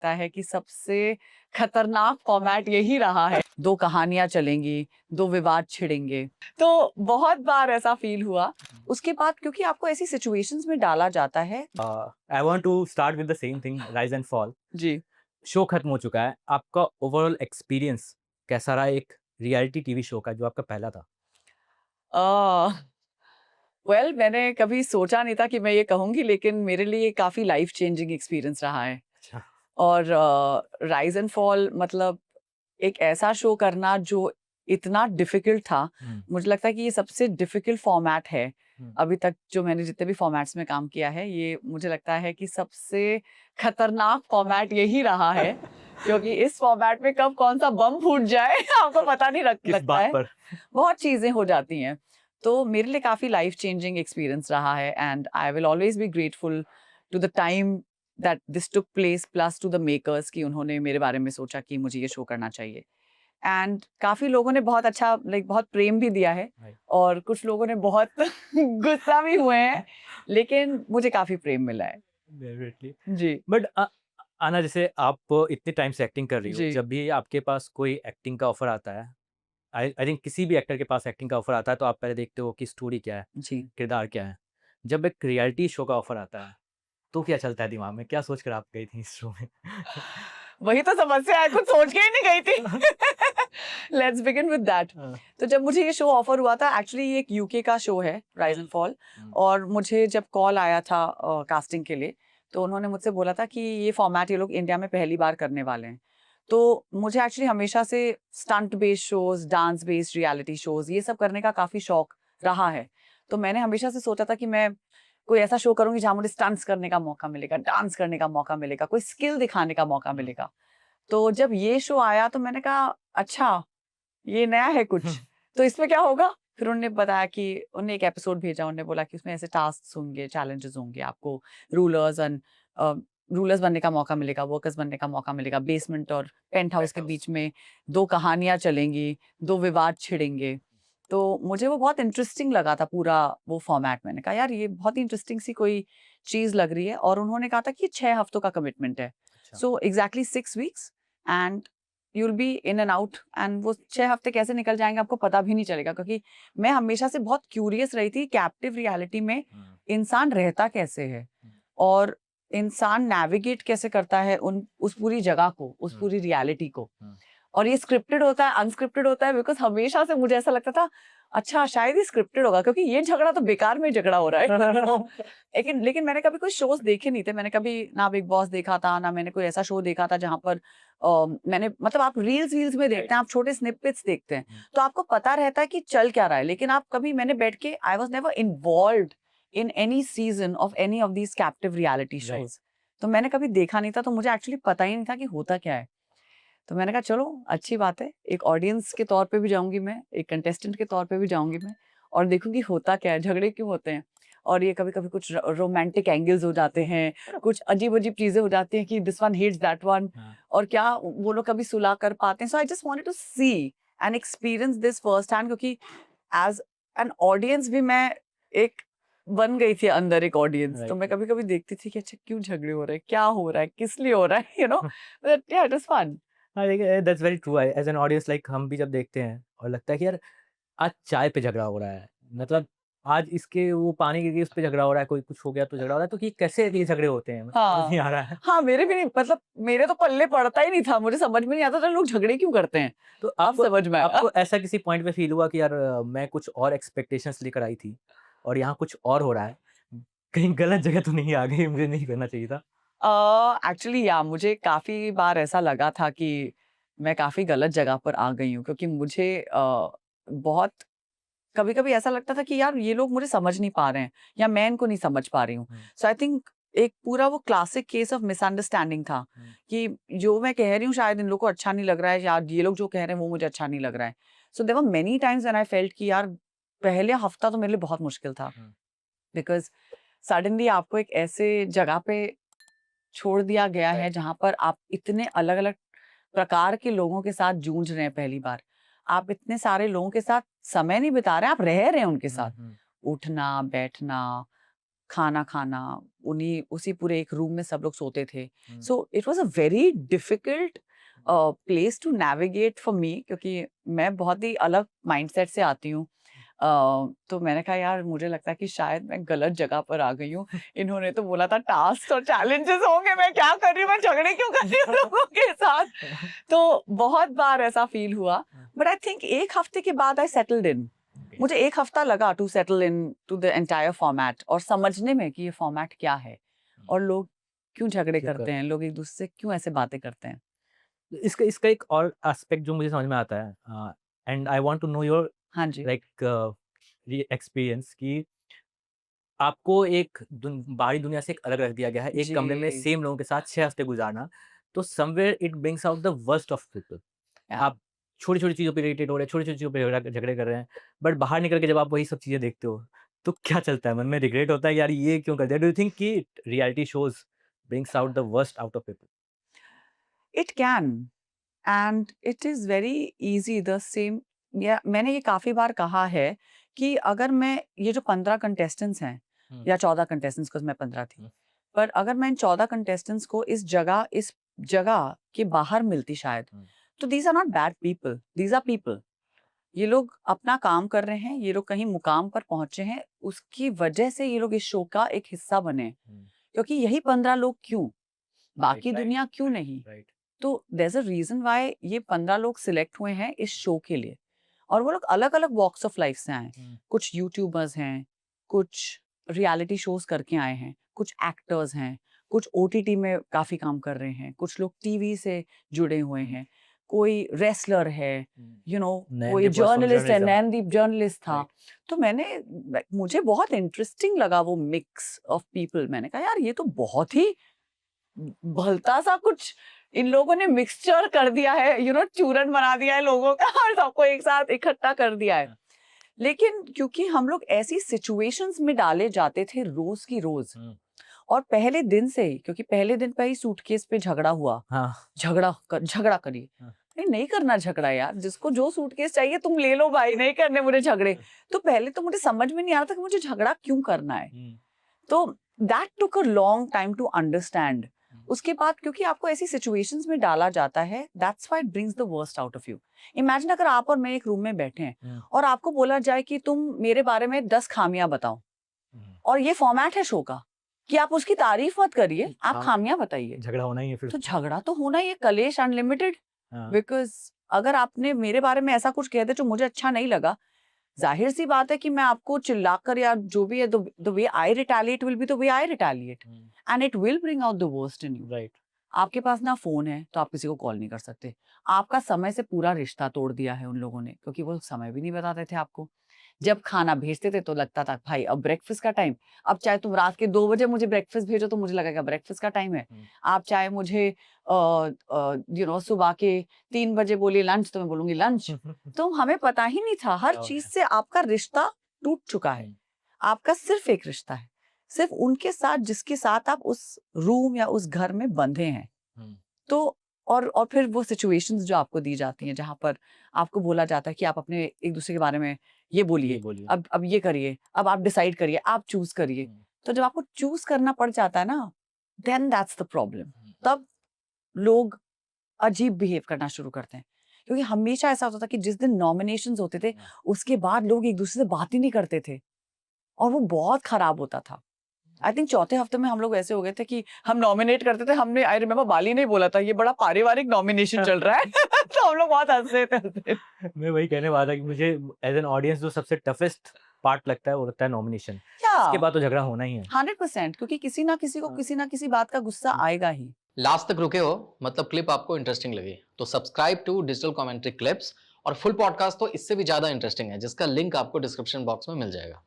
लगता है कि सबसे खतरनाक फॉर्मेट यही रहा है। 2 कहानियाँ चलेंगी, 2 विवाद छिड़ेंगे। तो बहुत बार ऐसा फ़ील हुआ। उसके बाद क्योंकि आपको ऐसी सिचुएशंस में डाला जाता है। I want to start with the same thing, rise and fall. जी। शो खत्म हो चुका है, आपका ओवरऑल एक्सपीरियंस कैसा रहा एक रियलिटी टीवी शो का जो आपका पहला था? अ, वेल मैंने कभी सोचा नहीं था कि मैं ये कहूँगी, लेकिन मेरे लिए काफ़ी लाइफ़ चेंजिंग एक्सपीरियंस रहा है। अच्छा। और राइज़ एंड फॉल मतलब एक ऐसा शो करना जो इतना डिफ़िकल्ट था। हुँ, मुझे लगता है कि ये सबसे डिफ़िकल्ट फ़ॉर्मेट है। हुँ। अभी तक जो मैंने जितने भी फ़ॉर्मेट्स में काम किया है, ये मुझे लगता है कि सबसे खतरनाक फ़ॉर्मेट यही रहा है। क्योंकि इस फ़ॉर्मेट में कब कौन-सा बम फूट जाए आपको पता नहीं किस लगता बात है। पर? बहुत चीज़ें हो जाती हैं। तो मेरे लिए काफ़ी लाइफ़ चेंजिंग एक्सपीरियंस रहा है and I will always be grateful to the time that this took place plus to the makers कि उन्होंने मेरे बारे में सोचा कि मुझे ये शो करना चाहिए। एंड काफ़ी लोगों ने बहुत अच्छा लाइक बहुत प्रेम भी दिया है राइट। और कुछ लोगों ने बहुत गुस्सा भी हुए हैं, लेकिन मुझे काफ़ी प्रेम मिला है। डेफिनिटली। जी, बट आना, जैसे आप इतने टाइम से एक्टिंग कर रही हो, जी, जब भी आपके पास कोई एक्टिंग का ऑफर आता है, आई आई थिंक किसी भी एक्टर के पास एक्टिंग का ऑफर आता है तो आप पहले देखते हो कि स्टोरी क्या है, जी। किरदार क्या है। जब एक रियलिटी शो का ऑफर आता है, तो क्या चलता है दिमाग में? क्या सोचकर आप गई थी इस शो में? वही तो समस्या है, कुछ सोच के ही नहीं गई थी। Let's begin with that. हाँ, तो जब मुझे ये शो ऑफर हुआ था, एक्चुअली ये एक यूके का शो है, राइज एंड फॉल। हुँ, और मुझे जब कॉल आया था कास्टिंग के लिए, तो उन्होंने मुझसे बोला था कि ये फॉर्मेट ये लोग इंडिया में पहली बार करने वाले हैं। तो मुझे एक्चुअली हमेशा से stunt based shows, dance based reality shows, ये सब करने का काफी शौक रहा है। तो मैंने हमेशा से सोचा था कि मैं कोई ऐसा शो करूंगी जहां मुझे स्टंट्स करने का मौका मिलेगा, डांस करने का मौका मिलेगा, कोई स्किल दिखाने का मौका हुँ, मिलेगा। तो जब ये शो आया तो मैंने कहा अच्छा, ये नया है हुँ, कुछ, तो इसमें क्या होगा? फिर उन्होंने बताया कि उन्होंने एक एपिसोड भेजा, उन्होंने बोला कि उसमें ऐसे टास्क्स होंगे, चैलेंजेस होंगे, आपको रूलर्स एंड अ, रूलर्स बनने का मौका मिलेगा, वर्कर्स बनने का मौका मिलेगा, बेसमेंट और पेंट हाउस पेंट के हाउस। बीच में 2 कहानियाँ चलेंगी, 2 विवाद छिड़ेंगे। तो मुझे वो बहुत इंटरेस्टिंग लगा था पूरा वो फॉर्मेट। मैंने कहा यार ये बहुत ही इंटरेस्टिंग सी कोई चीज़ लग रही है और उन्होंने कहा था कि 6 हफ्तों का कमिटमेंट है। अच्छा। So exactly 6 weeks and you will be in and out and वो 6 हफ्ते कैसे निकल जाएँगे आपको पता भी नहीं चलेगा, क्योंकि मैं हमेशा से बहुत क्यूरियस रही थी कैप्टिव रियलिटी में हुँ, इंसान रहता कैसे है हुँ, और इंसान नेविगेट कैसे करता है उन उस पूरी जगह को, उस हुँ, पूरी रियलिटी को। हुँ। और ये स्क्रिप्टेड होता है, अनस्क्रिप्टेड होता है, बिकॉज़ हमेशा से मुझे ऐसा लगता था, अच्छा शायद ये स्क्रिप्टेड होगा क्योंकि ये झगड़ा तो बेकार में झगड़ा हो रहा है। लेकिन लेकिन मैंने कभी कोई शोज़ देखे नहीं थे। मैंने कभी ना बिग बॉस देखा था, ना मैंने कोई ऐसा शो देखा था जहाँ पर मैंने मतलब आप रील्स में देखते हैं, आप छोटे स्निपेट्स देखते हैं, हुँ, तो आपको पता रहता है कि चल क्या रहा है। लेकिन आप कभी मैंने बैठ के I was never involved in any season off any of these captive reality right. Shows. तो मैंने कभी देखा नहीं था, तो मुझे एक्चुअली पता ही नहीं था कि होता क्या है। तो मैंने कहा चलो अच्छी बात है, एक ऑडियंस के तौर पे भी जाऊँगी मैं, एक कंटेस्टेंट के तौर पे भी जाऊँगी मैं और देखूँगी होता क्या है, झगड़े क्यों होते हैं। और ये कभी-कभी कुछ रोमांटिक एंगल्स हो जाते हैं, कुछ अजीब-अजीब चीज़ें हो जाती हैं कि this one hits that one हाँ, और क्या वो लोग कभी सुलह कर पाते हैं। So I just wanted to see and experience this first hand, क्योंकि एज़ एन ऑडियंस भी मैं एक बन गई थी अंदर एक ऑडियंस। तो राइट। मैं कभी-कभी देखती थी कि अच्छा क्यों झगड़े हो रहे हैं, क्या हो रहा है, किस लिए हो रहा है, यू नो? बट या इट वाज़ फन। हाँ, देखिए that's very true. As an audience, like हम भी जब देखते हैं और लगता है कि यार आज चाय पे झगड़ा हो रहा है, मतलब आज इसके वो पानी गिर गई उस पे झगड़ा हो रहा है, कोई कुछ हो गया तो झगड़ा हो रहा है, तो ये कैसे ये झगड़े होते हैं? समझ हाँ। नहीं आ रहा है। हाँ, मेरे भी नहीं मतलब मेरे तो पल्ले पड़ता ही नहीं था, मुझे समझ में नहीं आता था लोग झगड़े क्यों करते हैं। तो अब आपको समझ में आया। आपको ऐसा किसी पॉइंट पे फ़ील हुआ कि यार मैं कुछ और एक्सपेक्टेशंस लेकर आई थी और यहाँ कुछ और हो रहा है, कहीं गलत जगह तो नहीं आ गई, मुझे नहीं करना चाहिए था? एक्चुअली या मुझे काफ़ी बार ऐसा लगा था कि मैं काफ़ी गलत जगह पर आ गई हूँ, क्योंकि मुझे बहुत कभी-कभी ऐसा लगता था कि यार ये लोग मुझे समझ नहीं पा रहे हैं या मैं इनको नहीं समझ पा रही हूँ। हुँ, सो आई थिंक एक पूरा वो क्लासिक केस ऑफ मिसअंडरस्टैंडिंग था हुँ, कि जो मैं कह रही हूँ शायद इन लोग को अच्छा नहीं लग रहा है या ये लोग जो कह रहे हैं वो मुझे अच्छा नहीं लग रहा है। So there were many times when I felt कि यार पहले हफ्ता तो मेरे लिए बहुत मुश्किल था, हुँ, बिकॉज़ सडनली आपको एक ऐसे जगह पे छोड़ दिया गया है राइट। जहाँ पर आप इतने अलग-अलग प्रकार के लोगों के साथ जूझ रहे हैं पहली बार। आप इतने सारे लोगों के साथ समय नहीं बिता रहे हैं, आप रह रहे हैं उनके हुँ, साथ। हुँ, उठना, बैठना, खाना खाना, उन्हीं उसी पूरे एक रूम में सब लोग सोते थे। Hmm, so it was a very difficult place to navigate for me, क्योंकि मैं बहुत ही अलग माइंडसेट से आती हूँ। तो मैंने कहा यार मुझे लगता है कि शायद मैं गलत जगह पर आ गई हूँ। इन्होंने तो बोला था टास्क और चैलेंजेस होंगे, मैं क्या कर रही हूँ, मैं झगड़े क्यों कर रही हूँ लोगों के साथ। तो बहुत बार ऐसा फील हुआ, बट आई थिंक एक हफ्ते के बाद आई सेटल्ड इन। okay. मुझे एक हफ्ता लगा to settle into the entire format और समझने में कि ये फॉर्मेट क्या है और लोग क्यों झगड़े क्यों करते हैं, लोग एक दूसरे से क्यों ऐसे बातें करते हैं। इसका इसका एक और एस्पेक्ट जो मुझे समझ में आता है, and I want to know your हाँ जी। लाइक एक्सपीरियंस कि आपको एक बाहरी दुनिया से एक अलग रख दिया गया है, एक कमरे में जी। सेम लोगों के साथ 6 हफ्ते गुजारना, तो somewhere it brings out the worst of people. Yeah. आप छोटी-छोटी चीज़ों पे इरिटेट हो रहे हैं, छोटी-छोटी चीज़ों पे झगड़े कर रहे हैं, बट बाहर निकल के जब आप वही सब चीज़ें देखते हो, तो क्या चलता है? मन में रिग्रेट होता है कि यार ये क्यों कर दिया? डू यू थिंक कि reality shows brings out the worst out of people? It can, and it is very easy the same. या मैंने ये काफी बार कहा है कि अगर मैं ये जो 15 कंटेस्टेंट्स हैं हुँ। या 14 कंटेस्टेंट्स, को मैं 15 थी, हुँ। पर अगर मैं इन 14 कंटेस्टेंट्स को इस जगह के बाहर मिलती शायद, हुँ। तो these are not bad people, these are people. ये लोग अपना काम कर रहे हैं, ये लोग कहीं मुकाम पर पहुंचे हैं, उसकी वजह से ये लोग इस शो का एक हिस्सा बने हैं। हुँ। क्योंकि यही 15 लोग क्यों, बाकी राइट, दुनिया क्यों नहीं? राइट। तो there is a reason why ये 15 लोग सिलेक्ट हुए हैं इस शो के लिए, और वो लोग अलग अलग वॉक्स ऑफ लाइफ से आए हैं। हुँ। कुछ यूट्यूबर्स हैं, कुछ रियलिटी शोज करके आए हैं, कुछ एक्टर्स हैं, कुछ ओटीटी में काफी काम कर रहे हैं, कुछ लोग टीवी से जुड़े हुए हैं, कोई रेसलर है, हुँ। यू नो, कोई नैनदीप was from जर्नलिस्ट है, journalism. नैनदीप जर्नलिस्ट था। राइट। तो मुझे बहुत इंटरेस्टिंग लगा वो मिक्स ऑफ पीपल। मैंने कहा यार ये तो बहुत ही भलता सा कुछ इन लोगों ने मिक्सचर कर दिया है, चूरन बना दिया है लोगों का और सबको एक साथ इकट्ठा कर दिया है। लेकिन क्योंकि हम लोग ऐसी सिचुएशंस में डाले जाते थे रोज की रोज, हुँ। और पहले दिन से ही, क्योंकि पहले दिन पे ही सूटकेस पे झगड़ा हुआ, हाँ। झगड़ा करिए। हाँ। नहीं करना झगड़ा यार, जिसको जो सूटकेस चाहिए तुम ले लो भाई, नहीं करने मुझे झगड़े। तो पहले तो मुझे समझ में नहीं आ रहा था कि मुझे झगड़ा क्यों करना है। हुँ। तो that took a long time to understand. हुँ। उसके बाद क्योंकि आपको ऐसी सिचुएशंस में डाला जाता है, that's why it brings the worst out of you. Imagine अगर आप और मैं एक रूम में बैठे हैं हुँ। और आपको बोला जाए कि तुम मेरे बारे में 10 खामियां बताओ, हुँ। और ये फॉर्मेट है शो का कि आप उसकी तारीफ मत करिए, आप हाँ। खामियां बताइए, झगड़ा होना ही है फिर। तो झगड़ा तो होना ही है, कलेश अनलिमिटेड। हाँ। बिकॉज अगर आपने मेरे बारे में ऐसा कुछ कह दिया जो मुझे अच्छा नहीं लगा, जाहिर सी बात है कि मैं आपको चिल्लाकर या जो भी है, the way I retaliate will be the way I retaliate, hmm. And it will bring out the worst in you. Right. आपके पास ना फोन है तो आप किसी को कॉल नहीं कर सकते। आपका समय से पूरा रिश्ता तोड़ दिया है उन लोगों ने, क्योंकि वो समय भी नहीं बताते थे आपको। जब खाना भेजते थे तो लगता था भाई अब ब्रेकफास्ट का टाइम, अब चाहे तुम रात के 2 बजे मुझे ब्रेकफास्ट भेजो तो मुझे लगेगा ब्रेकफास्ट का टाइम है। हुँ। आप चाहे मुझे सुबह के 3 बजे बोलिए लंच, तो मैं बोलूंगी लंच। तो हमें पता ही नहीं था, हर क्या हो चीज गया? से आपका रिश्ता टूट चुका है। हुँ। आपका सिर्फ एक रिश्ता है, सिर्फ उनके साथ जिसके साथ आप उस रूम या उस घर में बंधे हैं। हुँ। तो और फिर वो सिचुएशंस जो आपको दी जाती हैं, जहाँ पर आपको बोला जाता है कि आप अपने एक दूसरे के बारे में ये ये बोलिए, बोलिए। अब ये करिए, अब आप डिसाइड करिए, आप चूज करिए। हुँ। तो जब आपको चूज करना पड़ जाता है ना, देन दैट्स द प्रॉब्लम। हुँ। तब लोग अजीब बिहेव करना शुरू करते हैं, क्योंकि हमेशा ऐसा होता था कि जिस दिन नॉमिनेशंस होते थे, हाँ। उसके बाद लोग एक दूसरे से बात ही नहीं करते थे, और वो बहुत खराब होता था। आई थिंक चौथे हफ्ते में हम लोग ऐसे हो गए थे कि हम नॉमिनेट करते थे, हमने आई रिमेम्बर बाली ने बोला था ये बड़ा पारिवारिक नॉमिनेशन चल रहा है। तो हम लोग बहुत हंसते थे। मैं वही कहने वाला था कि मुझे एज़ एन ऑडियंस जो सबसे टफेस्ट पार्ट लगता है वो लगता है नॉमिनेशन। इसके बाद तो झगड़ा होना ही है। 100%, क्योंकि किसी ना किसी को हाँ। किसी ना किसी बात का गुस्सा आएगा ही। लास्ट तक रुके हो, मतलब क्लिप आपको इंटरेस्टिंग लगी, तो subscribe to digital commentary clips. और फुल पॉडकास्ट तो इससे भी ज्यादा इंटरेस्टिंग है, जिसका लिंक आपको डिस्क्रिप्शन बॉक्स में मिल जाएगा।